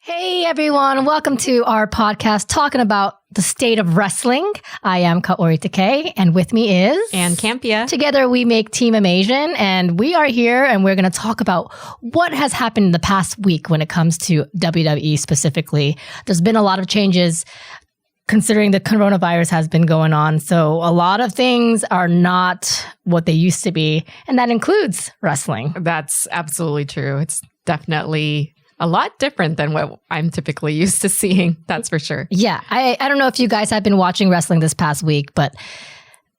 Hey everyone, welcome to our podcast talking about the state of wrestling. I am Kaori Takei, and with me is... And Campia. Together we make Team Amasian, and we are here and we're going to talk about what has happened in the past week when it comes to WWE specifically. There's been a lot of changes considering the coronavirus has been going on, so a lot of things are not what they used to be, and that includes wrestling. That's absolutely true. It's definitely a lot different than what I'm typically used to seeing. That's for sure. Yeah. I don't know if you guys have been watching wrestling this past week, but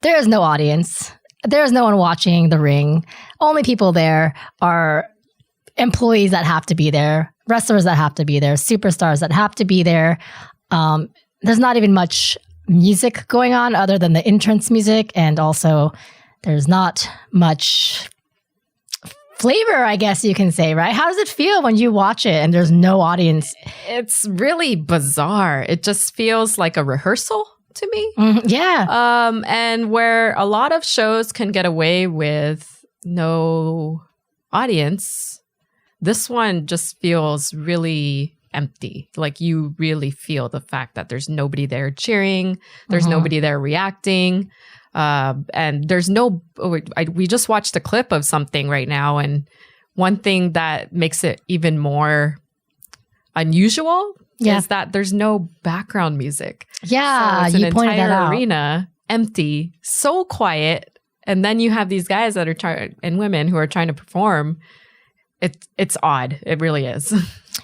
there is no audience. There's no one watching the ring. Only people there are employees that have to be there, wrestlers that have to be there, superstars that have to be there. There's not even much music going on other than the entrance music. And also there's not much flavor, I guess you can say, right? How does it feel when you watch it and there's no audience? It's really bizarre. It just feels like a rehearsal to me. Yeah. And where a lot of shows can get away with no audience, this one just feels really empty. Like you really feel the fact that there's nobody there cheering. There's nobody there reacting. And there's no, we just watched a clip of something right now. And one thing that makes it even more unusual is that there's no background music. Yeah, so it's you pointed that out. Arena, empty, so quiet. And then you have these guys that are trying, and women who are trying to perform. It's odd. It really is.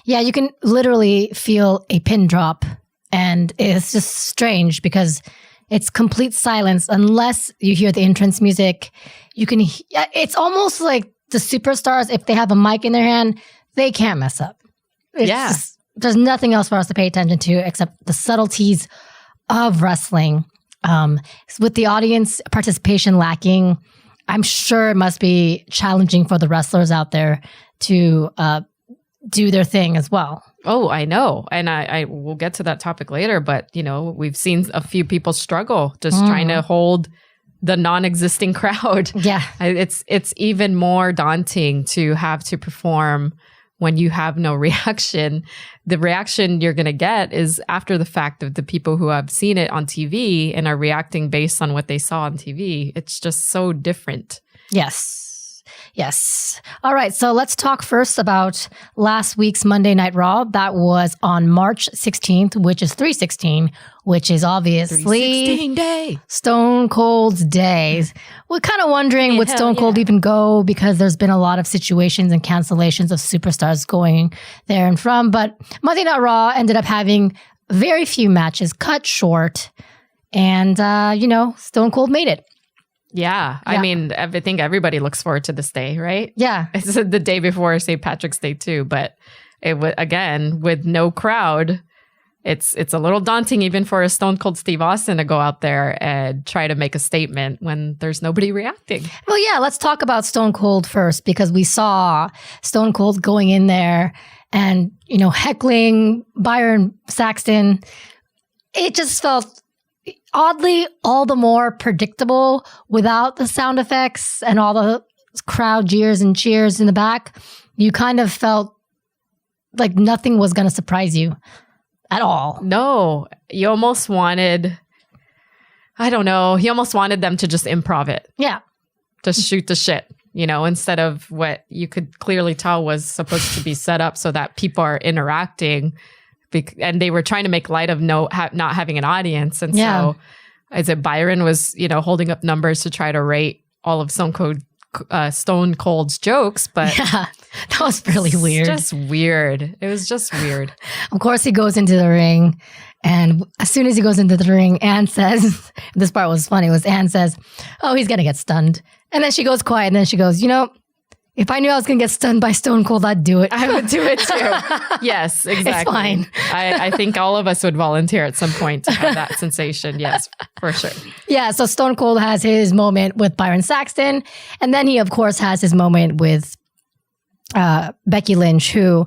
Yeah, you can literally feel a pin drop. And it's just strange because it's complete silence unless you hear the entrance music. You can. It's almost like the superstars, if they have a mic in their hand, they can't mess up. There's nothing else for us to pay attention to except the subtleties of wrestling. With the audience participation lacking, I'm sure it must be challenging for the wrestlers out there to do their thing as well. Oh, I know. And I will get to that topic later, but you know, we've seen a few people struggle just trying to hold the non-existing crowd. Yeah. It's even more daunting to have to perform when you have no reaction. The reaction you're going to get is after the fact of the people who have seen it on TV and are reacting based on what they saw on TV. It's just so different. Yes. All right. So let's talk first about last week's Monday Night Raw. That was on March 16th, which is 3/16, which is obviously 3/16 day. Stone Cold's day. We're kind of wondering would Stone Cold even go because there's been a lot of situations and cancellations of superstars going there and from. But Monday Night Raw ended up having very few matches cut short. And, Stone Cold made it. Yeah. I mean, I think everybody looks forward to this day, right? Yeah. It's the day before St. Patrick's Day too, but again, with no crowd, it's a little daunting even for a Stone Cold Steve Austin to go out there and try to make a statement when there's nobody reacting. Well, yeah, let's talk about Stone Cold first because we saw Stone Cold going in there and, heckling Byron Saxton. It just felt oddly all the more predictable without the sound effects and all the crowd jeers and cheers in the back. You kind of felt like nothing was going to surprise you at all. No, you almost wanted, I don't know, he almost wanted them to just improv it. Yeah. Just shoot the shit, instead of what you could clearly tell was supposed to be set up so that people are interacting. And they were trying to make light of not having an audience. And so as Byron was, holding up numbers to try to rate all of Stone Cold's jokes. But yeah, that was really weird. Just weird. It was just weird. Of course, he goes into the ring. And as soon as he goes into the ring, Anne says, this part was funny, Anne says, oh, he's going to get stunned. And then she goes quiet. And then she goes, if I knew I was going to get stunned by Stone Cold, I'd do it. I would do it too. Yes, exactly. It's fine. I think all of us would volunteer at some point to have that sensation. Yes, for sure. Yeah, so Stone Cold has his moment with Byron Saxton. And then he, of course, has his moment with Becky Lynch, who,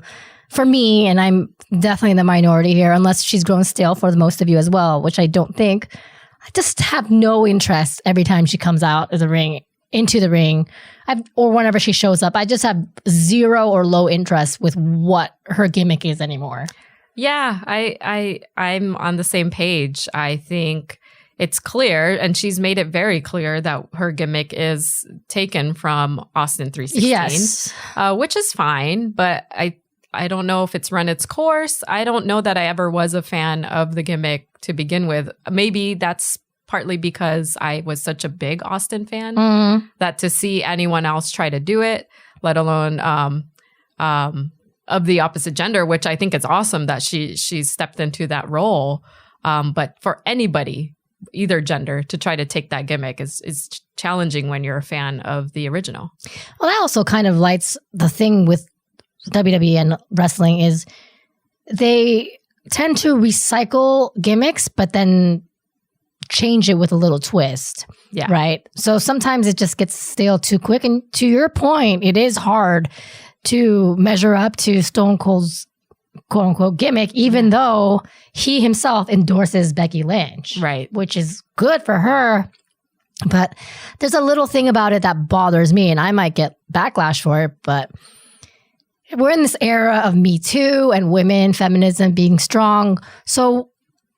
for me, and I'm definitely in the minority here, unless she's grown stale for the most of you as well, which I don't think, I just have no interest every time she comes out of the ring. into the ring, or whenever she shows up, I just have zero or low interest with what her gimmick is anymore. Yeah, I'm on the same page. I think it's clear, and she's made it very clear that her gimmick is taken from Austin 316. Yes. Which is fine, but I don't know if it's run its course. I don't know that I ever was a fan of the gimmick to begin with. Maybe that's partly because I was such a big Austin fan that to see anyone else try to do it, let alone of the opposite gender, which I think is awesome that she stepped into that role. But for anybody, either gender, to try to take that gimmick is challenging when you're a fan of the original. Well, that also kind of lights the thing with WWE and wrestling is they tend to recycle gimmicks, but then change it with a little twist. Yeah. Right. So sometimes it just gets stale too quick. And to your point, it is hard to measure up to Stone Cold's quote unquote gimmick, even though he himself endorses Becky Lynch. Right. Which is good for her. But there's a little thing about it that bothers me, and I might get backlash for it, but we're in this era of Me Too and women, feminism being strong. So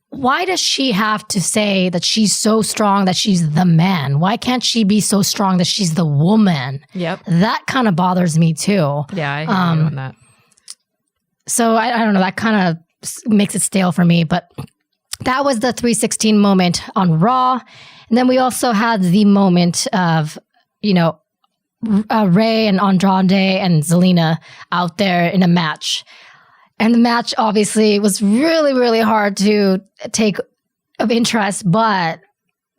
why does she have to say that she's so strong that she's the man? Why can't she be so strong that she's the woman? Yep. That kind of bothers me too. Yeah, I hear you on that. So I don't know. That kind of makes it stale for me. But that was the 316 moment on Raw. And then we also had the moment of, Ray and Andrade and Zelina out there in a match. And the match obviously was really, really hard to take of interest, but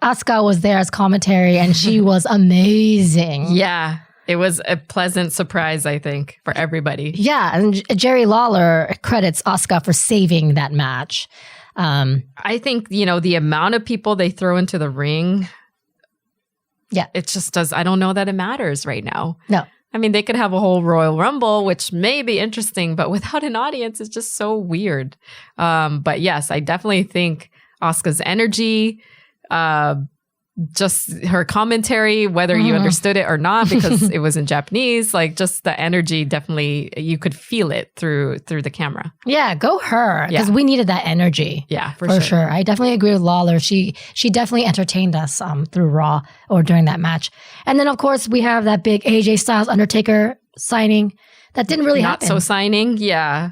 Asuka was there as commentary and she was amazing. Yeah, it was a pleasant surprise, I think, for everybody. Yeah, and Jerry Lawler credits Asuka for saving that match. I think, the amount of people they throw into the ring, it just does. I don't know that it matters right now. No. I mean, they could have a whole Royal Rumble, which may be interesting, but without an audience, it's just so weird. But yes, I definitely think Asuka's energy, just her commentary, whether you understood it or not, because it was in Japanese, like just the energy, definitely you could feel it through the camera. Yeah, go her, because we needed that energy. Yeah, for sure. I definitely agree with Lawler. She definitely entertained us through Raw or during that match. And then, of course, we have that big AJ Styles Undertaker signing. That didn't really happen. Not so signing, yeah.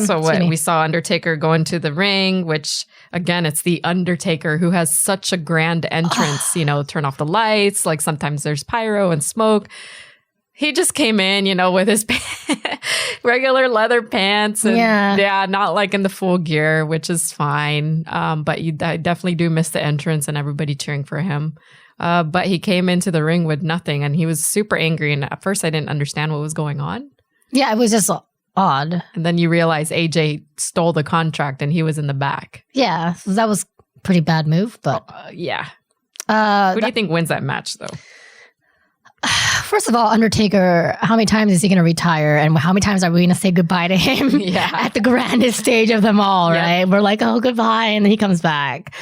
So we saw Undertaker go into the ring, which again, it's the Undertaker who has such a grand entrance, turn off the lights, like sometimes there's pyro and smoke. He just came in, with his regular leather pants and not like in the full gear, which is fine. But I definitely do miss the entrance and everybody cheering for him. But he came into the ring with nothing and he was super angry. And at first I didn't understand what was going on. Yeah, it was just odd. And then you realize AJ stole the contract and he was in the back. Yeah, so that was a pretty bad move, but... yeah. Who do you think wins that match, though? First of all, Undertaker, how many times is he going to retire? And how many times are we going to say goodbye to him at the grandest stage of them all, right? We're like, oh, goodbye, and then he comes back.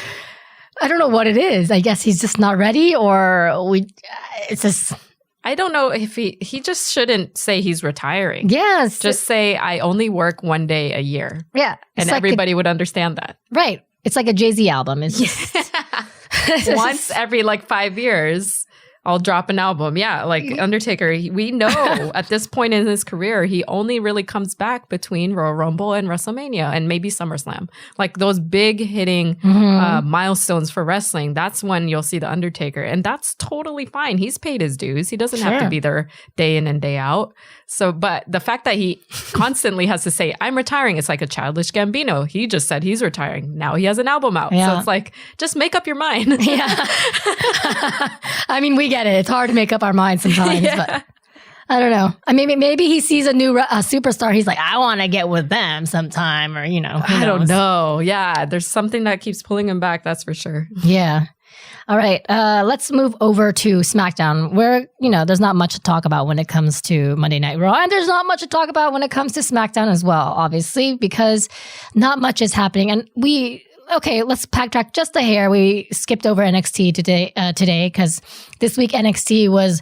I don't know what it is. I guess he's just not ready, or it's just... I don't know if he just shouldn't say he's retiring. Yes. Just say, I only work one day a year. Yeah. And like everybody would understand that. Right. It's like a Jay-Z album. It's just... Once every 5 years, I'll drop an album. Yeah, like Undertaker, we know at this point in his career, he only really comes back between Royal Rumble and WrestleMania and maybe SummerSlam. Like those big hitting milestones for wrestling, that's when you'll see the Undertaker. And that's totally fine. He's paid his dues. He doesn't have to be there day in and day out. So, but the fact that he constantly has to say, I'm retiring, it's like a childish Gambino. He just said he's retiring. Now he has an album out. So it's like, just make up your mind. Yeah. I mean, we get it. It's hard to make up our minds sometimes, but I don't know. I mean, maybe he sees a new superstar. He's like, I want to get with them sometime, or, I don't know. Yeah. There's something that keeps pulling him back. That's for sure. Yeah. All right. Let's move over to SmackDown, where, there's not much to talk about when it comes to Monday Night Raw. And there's not much to talk about when it comes to SmackDown as well, obviously, because not much is happening. And we okay, let's backtrack just a hair. We skipped over NXT today because this week NXT was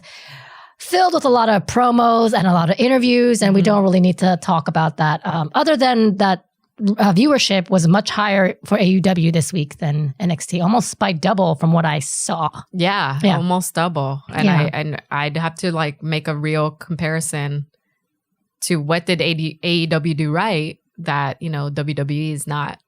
filled with a lot of promos and a lot of interviews, and we don't really need to talk about that. Other than that, viewership was much higher for AEW this week than NXT, almost by double from what I saw. Yeah. Almost double. And I'd have to like make a real comparison to what did AEW do right that, you know, WWE is not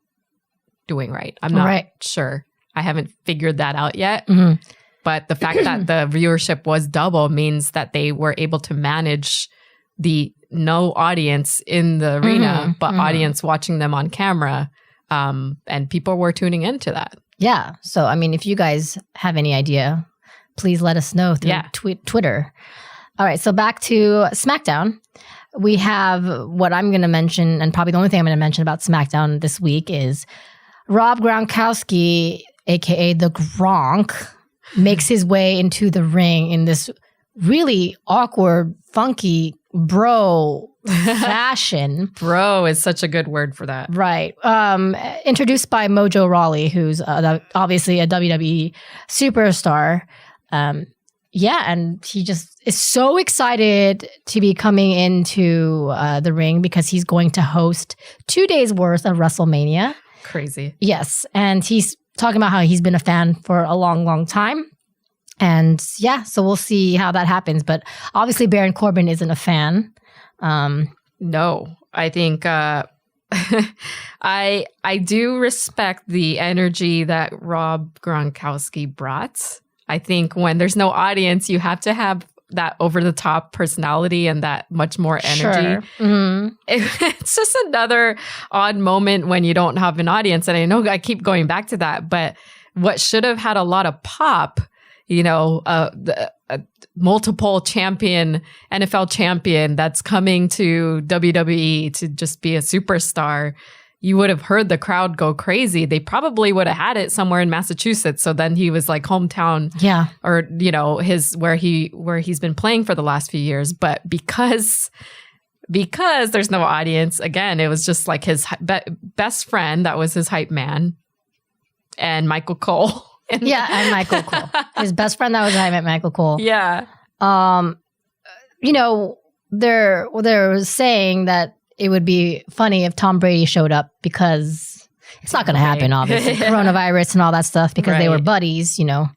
doing right. I'm not sure. I haven't figured that out yet. Mm-hmm. But the fact that the viewership was double means that they were able to manage the no audience in the arena, but audience watching them on camera. And people were tuning into that. Yeah. So, I mean, if you guys have any idea, please let us know through Twitter. All right. So back to SmackDown. We have what I'm going to mention, and probably the only thing I'm going to mention about SmackDown this week is Rob Gronkowski, a.k.a. the Gronk, makes his way into the ring in this really awkward, funky bro fashion. Bro is such a good word for that. Right. Introduced by Mojo Rawley, who's obviously a WWE superstar. And he just is so excited to be coming into the ring because he's going to host 2 days worth of WrestleMania. Crazy. Yes. And he's talking about how he's been a fan for a long, long time. And so we'll see how that happens. But obviously Baron Corbin isn't a fan. No, I think I do respect the energy that Rob Gronkowski brought. I think when there's no audience, you have to have that over-the-top personality and that much more energy. Sure. Mm-hmm. It's just another odd moment when you don't have an audience. And I know I keep going back to that, but what should have had a lot of pop, you know, the multiple champion, NFL champion that's coming to WWE to just be a superstar, you would have heard the crowd go crazy. They probably would have had it somewhere in Massachusetts. So then he was like hometown, or you know, where he's been playing for the last few years. But because there's no audience, again, it was just like his best friend that was his hype man, and Michael Cole. And Michael Cole, his best friend that was Michael Cole. Yeah. You know, they're saying that it would be funny if Tom Brady showed up because it's not going to happen, obviously. Coronavirus and all that stuff because they were buddies, you know.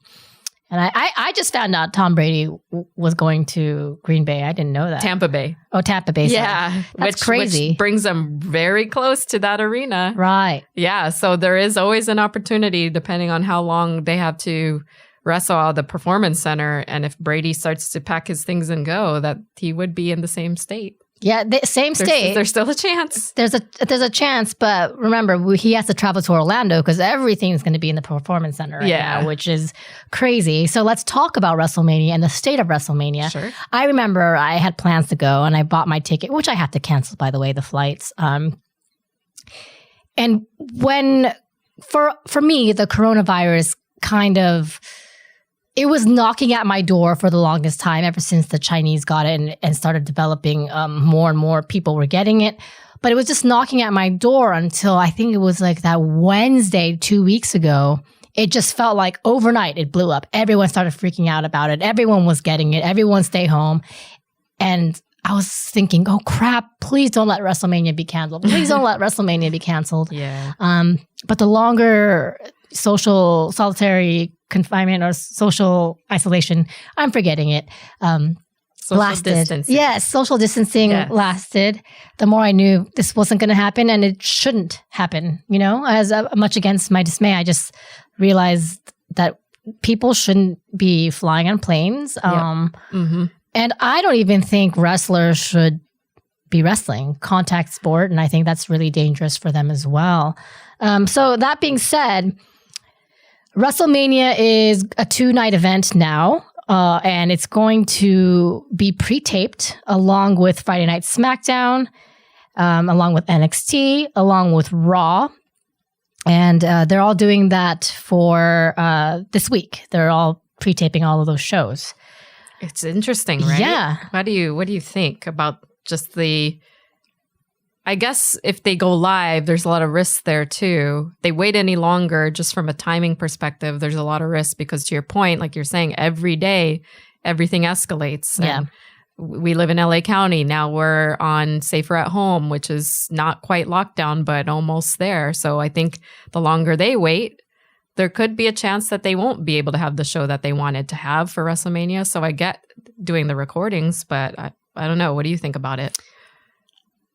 And I just found out Tom Brady was going to Green Bay. I didn't know that. Tampa Bay. Oh, Tampa Bay. Yeah. That's crazy. Which brings them very close to that arena. Right. Yeah. So there is always an opportunity depending on how long they have to wrestle at the Performance Center. And if Brady starts to pack his things and go, that he would be in the same state. Yeah, same state. There's still a chance. There's a chance, but remember, he has to travel to Orlando because everything's going to be in the Performance Center right now, which is crazy. So let's talk about WrestleMania and the state of WrestleMania. Sure. I remember I had plans to go and I bought my ticket, which I had to cancel, by the way, the flights. And when, for me, the coronavirus kind of... it was knocking at my door for the longest time ever since the Chinese got it and started developing. More and more people were getting it. But it was just knocking at my door until I think it was like that Wednesday 2 weeks ago. It just felt like overnight it blew up. Everyone started freaking out about it. Everyone was getting it. Everyone stay home. And I was thinking, oh crap, please don't let WrestleMania be canceled. Please don't let WrestleMania be canceled. Yeah. But the longer social solitary confinement or social isolation, I'm forgetting it, social distancing. Yes, social distancing lasted. The more I knew this wasn't going to happen and it shouldn't happen, you know, as much against my dismay, I just realized that people shouldn't be flying on planes. And I don't even think wrestlers should be wrestling, contact sport. And I think that's really dangerous for them as well. So that being said, WrestleMania is a 2-night event now, and it's going to be pre-taped along with Friday Night SmackDown, along with NXT, along with Raw. And they're all doing that for this week. They're all pre-taping all of those shows. It's interesting, right? Yeah. What do you think about just the... I guess if they go live, there's a lot of risks there too. They wait any longer, just from a timing perspective, there's a lot of risk because, to your point, like you're saying, every day, everything escalates. Yeah. And we live in LA County. Now we're on Safer at Home, which is not quite lockdown, but almost there. So I think the longer they wait, there could be a chance that they won't be able to have the show that they wanted to have for WrestleMania. So I get doing the recordings, but I don't know. What do you think about it?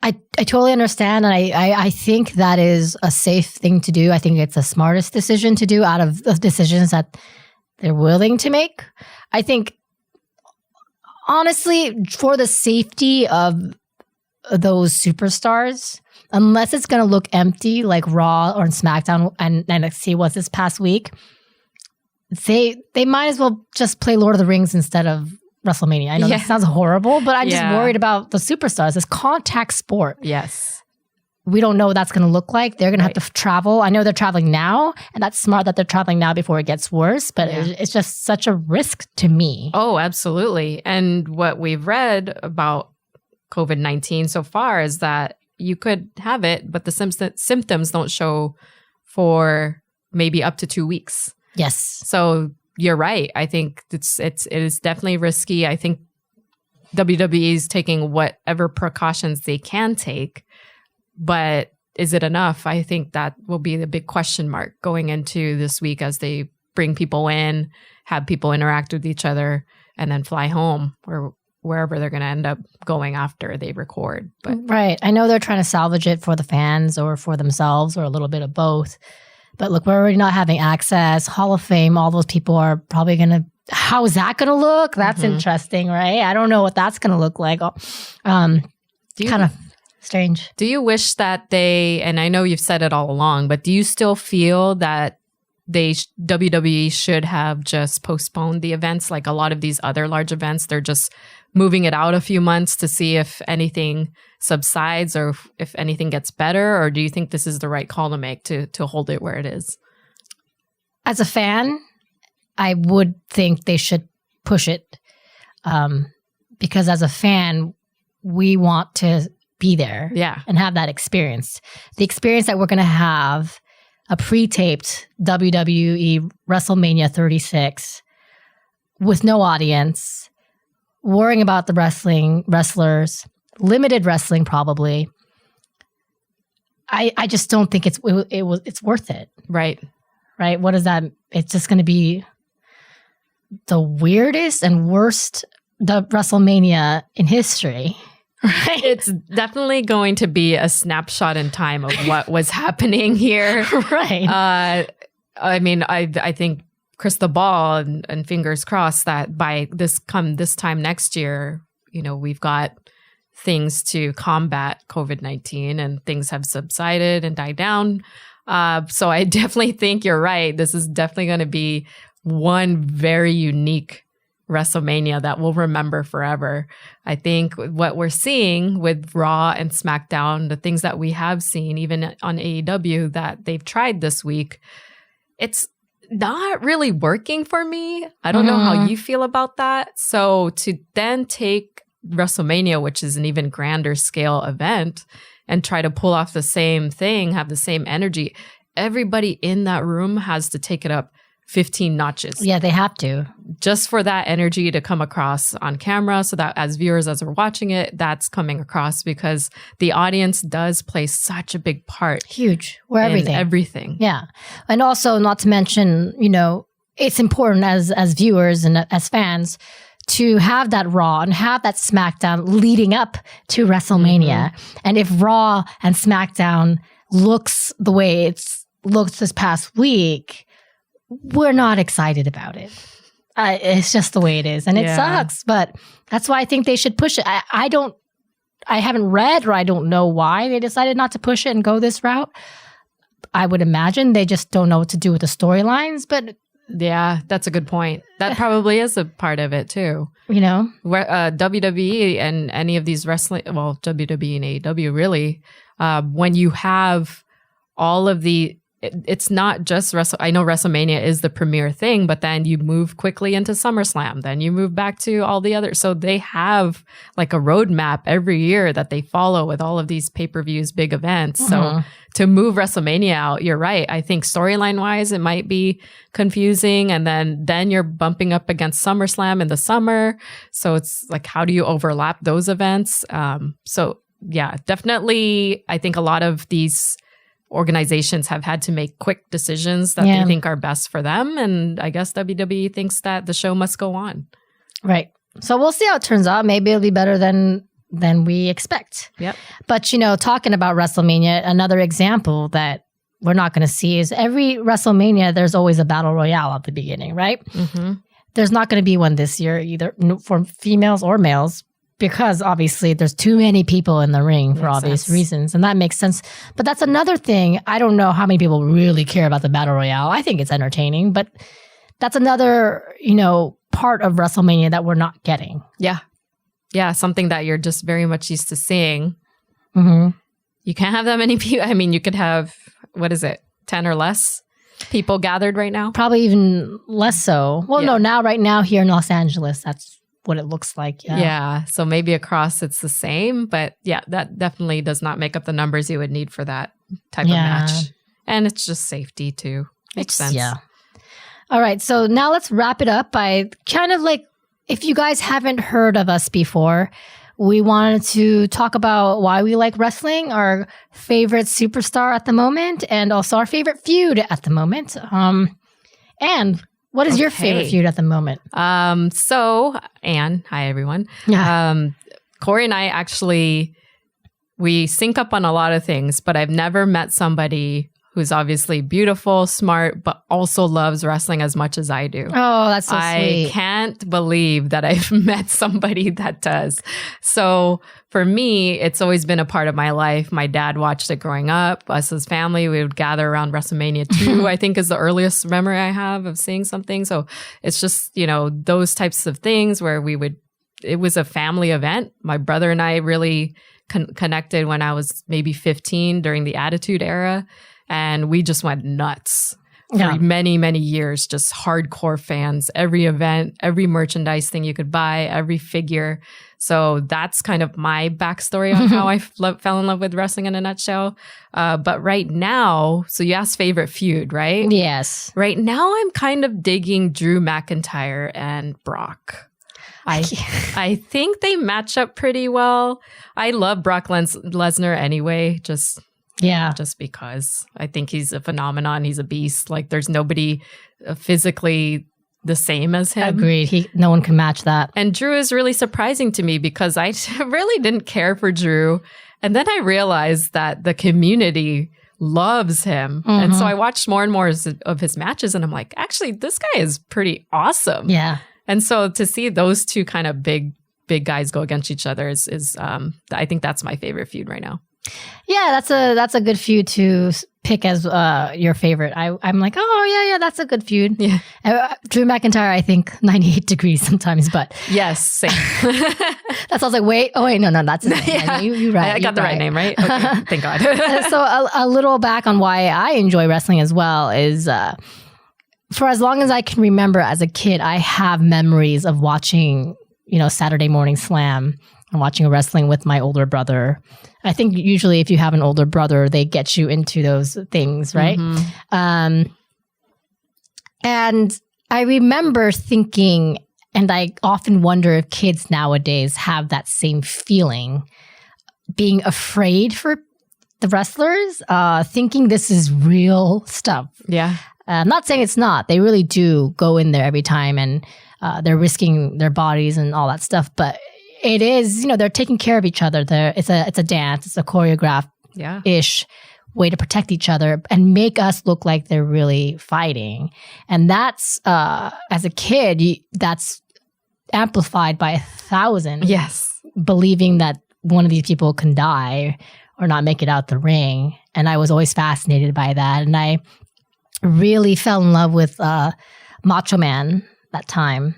I totally understand. And I think that is a safe thing to do. I think it's the smartest decision to do out of the decisions that they're willing to make. I think, honestly, for the safety of those superstars, unless it's going to look empty like Raw or SmackDown and NXT was this past week, they might as well just play Lord of the Rings instead of WrestleMania. I know that sounds horrible, but I'm just worried about the superstars. It's contact sport. Yes. We don't know what that's going to look like. They're going to have to travel. I know they're traveling now, and that's smart that they're traveling now before it gets worse, but it's just such a risk to me. Oh, absolutely. And what we've read about COVID-19 so far is that you could have it, but the symptoms don't show for maybe up to 2 weeks. Yes. So you're right. I think it is definitely risky. I think WWE is taking whatever precautions they can take, but is it enough? I think that will be the big question mark going into this week as they bring people in, have people interact with each other, and then fly home or wherever they're going to end up going after they record. But right. I know they're trying to salvage it for the fans or for themselves or a little bit of both. But look, we're already not having access. Hall of Fame, all those people are probably going to, how is that going to look? That's interesting, right? I don't know what that's going to look like. Kind of strange. Do you wish that and I know you've said it all along, but do you still feel that WWE should have just postponed the events? Like a lot of these other large events, they're just moving it out a few months to see if anything subsides or if anything gets better? Or do you think this is the right call to make to hold it where it is? As a fan, I would think they should push it because as a fan, we want to be there and have that experience. The experience that we're going to have a pre-taped WWE WrestleMania 36 with no audience, worrying about the wrestlers, limited wrestling probably. I just don't think it's worth it. Right. What is that? It's just going to be the weirdest and worst WrestleMania in history. Right. It's definitely going to be a snapshot in time of what was happening here. Right. I mean, I think crystal ball and fingers crossed that by this time next year, we've got things to combat COVID-19 and things have subsided and died down. So I definitely think you're right. This is definitely going to be one very unique WrestleMania that we'll remember forever. I think what we're seeing with Raw and SmackDown, the things that we have seen even on AEW that they've tried this week, it's not really working for me. I don't know how you feel about that. So to then take WrestleMania, which is an even grander scale event, and try to pull off the same thing, have the same energy, everybody in that room has to take it up 15 notches. Yeah, they have to. Just for that energy to come across on camera so that as viewers, as we're watching it, that's coming across because the audience does play such a big part. Huge. We're everything. Yeah. And also not to mention, it's important as viewers and as fans to have that Raw and have that SmackDown leading up to WrestleMania. And if Raw and SmackDown looks the way it's looked this past week, we're not excited about it. It's just the way it is. And it sucks, but that's why I think they should push it. I haven't read or I don't know why they decided not to push it and go this route. I would imagine they just don't know what to do with the storylines, but yeah, that's a good point. That probably is a part of it too. Where WWE and any of these wrestling, well, WWE and AEW really, when you have all of the it's not just I know WrestleMania is the premier thing, but then you move quickly into SummerSlam, then you move back to all the other. So they have like a roadmap every year that they follow with all of these pay-per-views, big events. So to move WrestleMania out, you're right. I think storyline wise, it might be confusing. And then you're bumping up against SummerSlam in the summer. So it's like, how do you overlap those events? So yeah, definitely. I think a lot of these organizations have had to make quick decisions that they think are best for them. And I guess WWE thinks that the show must go on. Right. So we'll see how it turns out. Maybe it'll be better than we expect. Yep. But, talking about WrestleMania, another example that we're not going to see is every WrestleMania, there's always a battle royale at the beginning, right? Mm-hmm. There's not going to be one this year, either for females or males, because obviously there's too many people in the ring for obvious reasons. And that makes sense. But that's another thing. I don't know how many people really care about the battle royale. I think it's entertaining, but that's another, part of WrestleMania that we're not getting. Yeah. Yeah. Something that you're just very much used to seeing. Mm-hmm. You can't have that many people. I mean, you could have, 10 or less people gathered right now? Probably even less so. Well, no, right now here in Los Angeles, that's what it looks like. Yeah. So maybe across it's the same, but yeah, that definitely does not make up the numbers you would need for that type of match. And it's just safety too. Makes sense. Yeah. All right. So now let's wrap it up by kind of like, if you guys haven't heard of us before, we wanted to talk about why we like wrestling, our favorite superstar at the moment, and also our favorite feud at the moment. And what is your favorite feud at the moment? So, Anne, hi everyone. Yeah. Kaori and I actually, we sync up on a lot of things, but I've never met somebody who's obviously beautiful, smart, but also loves wrestling as much as I do. Oh, that's so sweet. I can't believe that I've met somebody that does. So for me, it's always been a part of my life. My dad watched it growing up. Us as family, we would gather around WrestleMania 2, I think is the earliest memory I have of seeing something. So it's just, those types of things where it was a family event. My brother and I really connected when I was maybe 15 during the Attitude Era. And we just went nuts for many, many years, just hardcore fans, every event, every merchandise thing you could buy, every figure. So that's kind of my backstory on how I fell in love with wrestling in a nutshell. But right now, so you asked favorite feud, right? Yes. Right now, I'm kind of digging Drew McIntyre and Brock. I think they match up pretty well. I love Brock Lesnar anyway, just because I think he's a phenomenon. He's a beast. Like there's nobody physically the same as him. Agreed. No one can match that. And Drew is really surprising to me because I really didn't care for Drew. And then I realized that the community loves him. Mm-hmm. And so I watched more and more of his matches and I'm like, actually, this guy is pretty awesome. Yeah. And so to see those two kind of big guys go against each other is I think that's my favorite feud right now. Yeah, that's a good feud to pick as your favorite. I'm like, oh yeah, that's a good feud. Yeah, Drew McIntyre, I think 98 degrees sometimes, but yes, same. That's I was like, wait, no, that's his name. Yeah. You right. I got the right name, right? Okay, thank God. So a little back on why I enjoy wrestling as well is for as long as I can remember as a kid, I have memories of watching, Saturday Morning Slam and watching wrestling with my older brother. I think usually if you have an older brother, they get you into those things, right? Mm-hmm. And I remember thinking, and I often wonder if kids nowadays have that same feeling, being afraid for the wrestlers, thinking this is real stuff. Yeah. I'm not saying it's not. They really do go in there every time and they're risking their bodies and all that stuff. But it is, they're taking care of each other. It's a dance. It's a choreographed-ish way to protect each other and make us look like they're really fighting. And that's, as a kid, that's amplified by 1,000. Yes. Believing that one of these people can die or not make it out the ring. And I was always fascinated by that. And I really fell in love with Macho Man that time.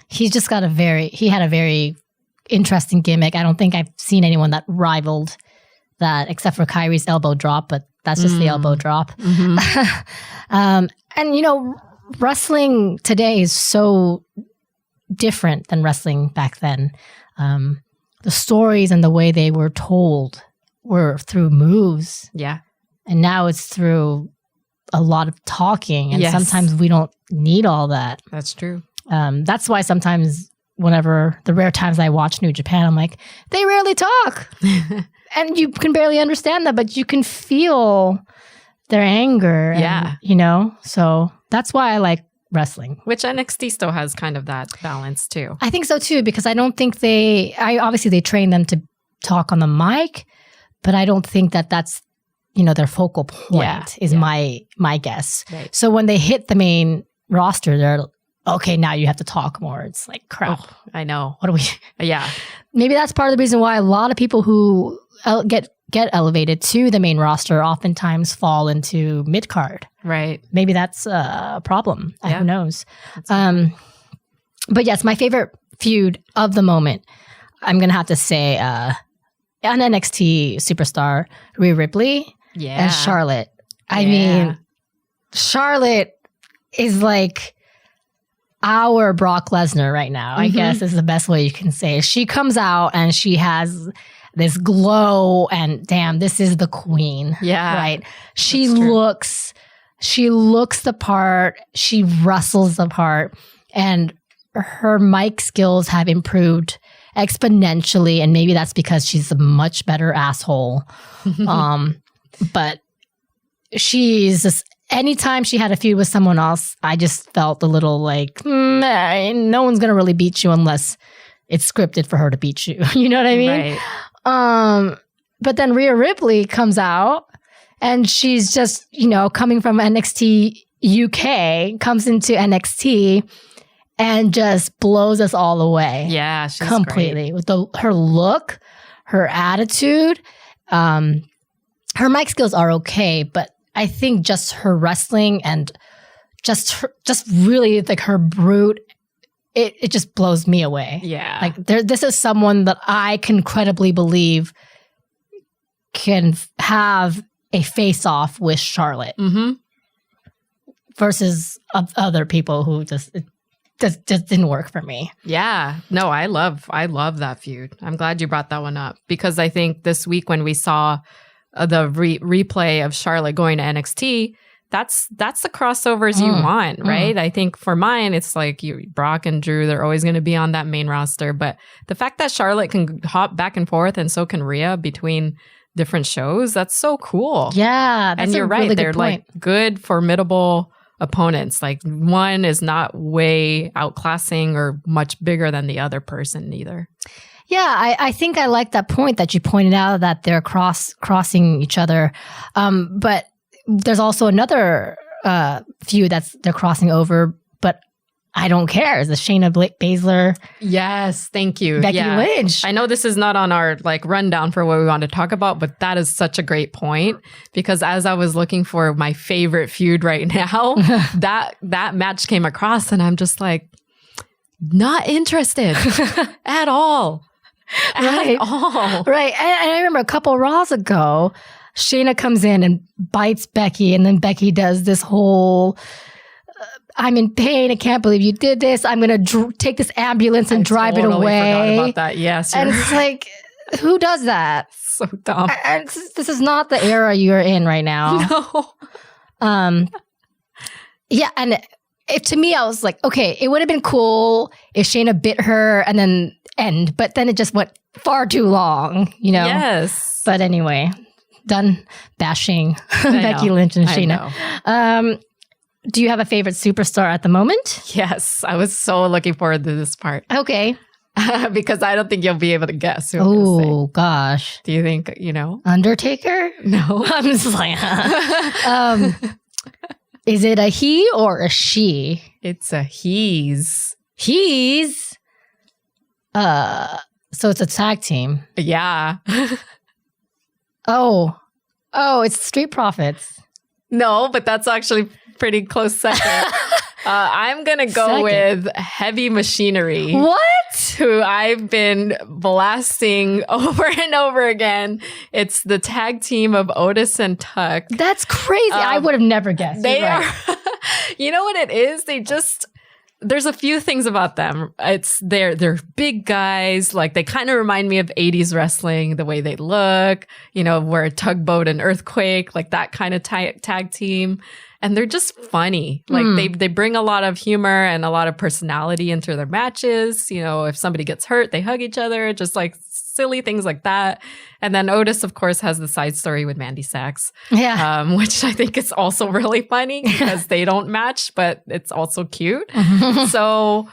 He's just got he had a very interesting gimmick. I don't think I've seen anyone that rivaled that except for Kyrie's elbow drop, but That's just the elbow drop. And, wrestling today is so different than wrestling back then. The stories and the way they were told were through moves. Yeah. And now it's through a lot of talking. And sometimes we don't need all that. That's true. That's why sometimes whenever the rare times I watch New Japan, I'm like, they rarely talk. And you can barely understand that, but you can feel their anger. Yeah. And, so that's why I like wrestling. Which NXT still has kind of that balance too. I think so too, because I don't think obviously they train them to talk on the mic, but I don't think that's, their focal point is my guess. Right. So when they hit the main roster, they're okay, now you have to talk more. It's like, crap. Oh, I know. What do we? Yeah. Maybe that's part of the reason why a lot of people who get elevated to the main roster oftentimes fall into mid-card. Right. Maybe that's a problem. Yeah. Who knows? But yes, my favorite feud of the moment, I'm going to have to say an NXT superstar, Rhea Ripley and Charlotte. I mean, Charlotte is like our Brock Lesnar right now, I guess is the best way you can say it. She comes out and she has this glow and damn, this is the queen. Yeah. Right. She looks the part. She wrestles the part, and her mic skills have improved exponentially. And maybe that's because she's a much better asshole. But she's just, anytime she had a feud with someone else, I just felt a little like, no one's going to really beat you unless it's scripted for her to beat you. You know what I mean? Right. But then Rhea Ripley comes out and she's just, coming from NXT UK, comes into NXT and just blows us all away. Yeah, she's completely. great. With her look, her attitude. Her mic skills are okay, but I think just her wrestling and just really like her brute, it just blows me away. Yeah. Like this is someone that I can credibly believe can have a face-off with Charlotte versus other people who just didn't work for me. Yeah. No, I love that feud. I'm glad you brought that one up, because I think this week when we saw the replay of Charlotte going to NXT, that's the crossovers you want, right? I think for mine, it's like Brock and Drew, they're always going to be on that main roster. But the fact that Charlotte can hop back and forth and so can Rhea between different shows, that's so cool. Yeah. That's and you're right. Really they're like good, formidable opponents. Like one is not way outclassing or much bigger than the other person either. Yeah, I think I like that point that you pointed out, that they're crossing each other. But there's also another feud they're crossing over, but I don't care. It's the Shayna Baszler. Yes, thank you. Becky Lynch. I know this is not on our rundown for what we want to talk about, but that is such a great point, because as I was looking for my favorite feud right now, that match came across and I'm just like, not interested at all. Right. At all. Right. And I remember a couple Raws ago, Shayna comes in and bites Becky, and then Becky does this whole, I'm in pain. I can't believe you did this. I'm going to take this ambulance and drive it away. I forgot about that. Yes. And it's like, who does that? So dumb. And this is not the era you're in right now. No. Yeah. And to me, I was like, okay, it would have been cool if Shayna bit her and then end, but then it just went far too long, Yes. But anyway, done bashing Becky Lynch and Shayna. Do you have a favorite superstar at the moment? Yes. I was so looking forward to this part. Okay. Because I don't think you'll be able to guess who I'm Oh, gonna say. gosh. Do you think, Undertaker? No. I'm just like, is it a he or a she? It's a he's. He's? So it's a tag team. Yeah. Oh, it's Street Profits. No, but that's actually pretty close second. I'm going to go with Heavy Machinery. What? Who I've been blasting over and over again. It's the tag team of Otis and Tuck. That's crazy. I would have never guessed. They are, you know what it is? There's a few things about them. They're big guys. Like they kind of remind me of 80s wrestling, the way they look, we're a Tugboat and Earthquake, like that kind of tag team. And they're just funny. Like they bring a lot of humor and a lot of personality into their matches. If somebody gets hurt, they hug each other, just like silly things like that. And then Otis, of course, has the side story with Mandy Sachs, which I think is also really funny because they don't match, but it's also cute. So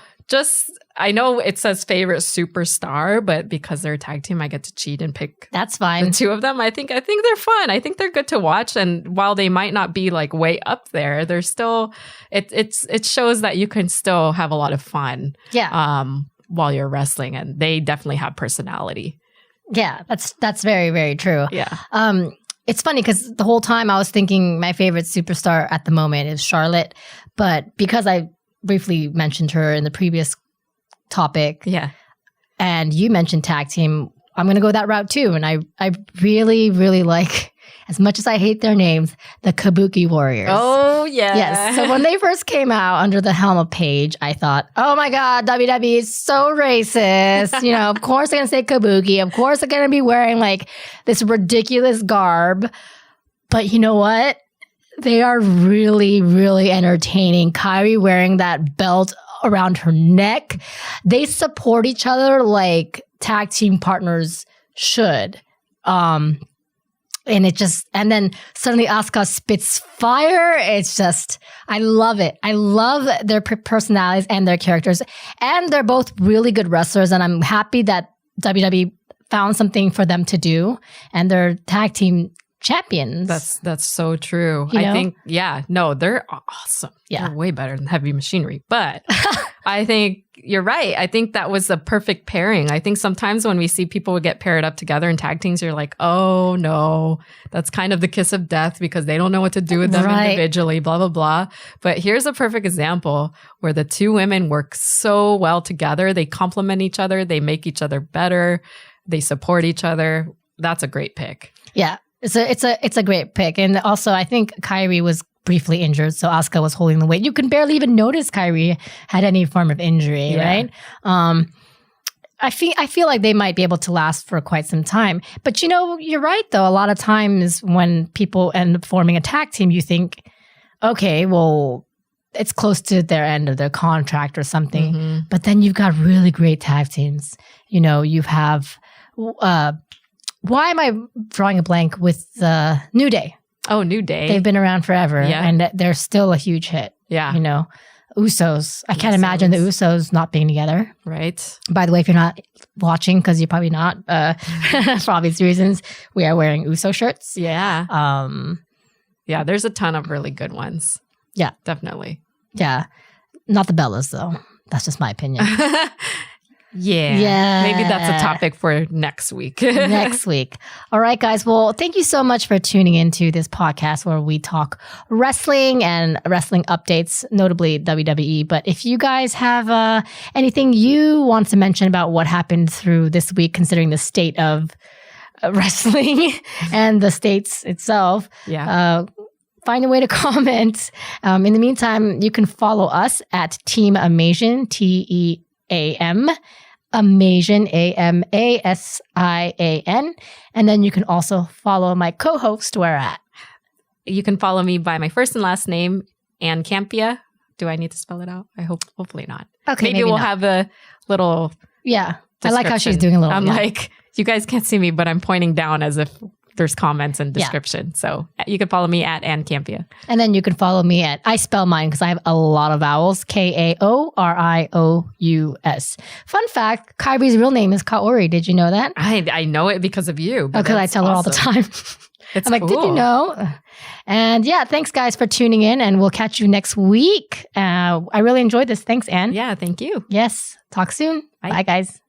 I know it says favorite superstar, but because they're a tag team, I get to cheat and pick That's fine. the two of them. I think they're fun. I think they're good to watch. And while they might not be like way up there, they're still, it shows that you can still have a lot of fun. Yeah. While you're wrestling, and they definitely have personality. Yeah, that's very, very true. Yeah. It's funny because the whole time I was thinking my favorite superstar at the moment is Charlotte, but because I briefly mentioned her in the previous topic, and you mentioned tag team, I'm going to go that route too. And I really, really like, as much as I hate their names, the Kabuki Warriors. Oh, yeah. Yes. So when they first came out under the helm of Paige, I thought, oh my God, WWE is so racist. Of course they're going to say Kabuki. Of course they're going to be wearing like this ridiculous garb. But you know what? They are really, really entertaining. Kaori wearing that belt around her neck. They support each other like tag team partners should. And then suddenly Asuka spits fire. It's just, I love it. I love their personalities and their characters. And they're both really good wrestlers. And I'm happy that WWE found something for them to do. And they're tag team champions. That's so true. I think, they're awesome. Yeah. They're way better than Heavy Machinery. But I think you're right. I think that was the perfect pairing. I think sometimes when we see people get paired up together in tag teams, you're like, oh no, that's kind of the kiss of death because they don't know what to do with them individually, blah, blah, blah. But here's a perfect example where the two women work so well together. They complement each other. They make each other better. They support each other. That's a great pick. Yeah. It's a great pick. And also I think Kaori was briefly injured, so Asuka was holding the weight. You can barely even notice Kaori had any form of injury, right? I feel like they might be able to last for quite some time. But you're right though. A lot of times when people end up forming a tag team, you think, okay, well, it's close to their end of their contract or something. Mm-hmm. But then you've got really great tag teams. You have why am I drawing a blank with New Day? Oh, New Day. They've been around forever, and they're still a huge hit. Yeah. Usos. I can't imagine the Usos not being together. Right. By the way, if you're not watching, because you're probably not, for obvious reasons, we are wearing Uso shirts. Yeah. Yeah, there's a ton of really good ones. Yeah. Definitely. Yeah. Not the Bellas, though. That's just my opinion. Yeah. Maybe that's a topic for next week. Next week. All right, guys. Well, thank you so much for tuning into this podcast where we talk wrestling and wrestling updates, notably WWE. But if you guys have anything you want to mention about what happened through this week, considering the state of wrestling and the states itself, find a way to comment. In the meantime, you can follow us at Team Amasian, TEAM, Amasian, AMASIAN. And then you can also follow my co-host where at. You can follow me by my first and last name, Ann Campia. Do I need to spell it out? Hopefully not. Okay, maybe we'll have a little I like how she's doing a little. I'm like, you guys can't see me, but I'm pointing down as if there's comments and description. Yeah. So you can follow me at Ann Campia. And then you can follow me at, I spell mine because I have a lot of vowels, KAORIOUS. Fun fact, Kaori's real name is Kaori. Did you know that? I know it because of you. Because I tell her all the time. I'm like, did you know? And thanks guys for tuning in, and we'll catch you next week. I really enjoyed this. Thanks, Ann. Yeah, thank you. Yes. Talk soon. Bye guys.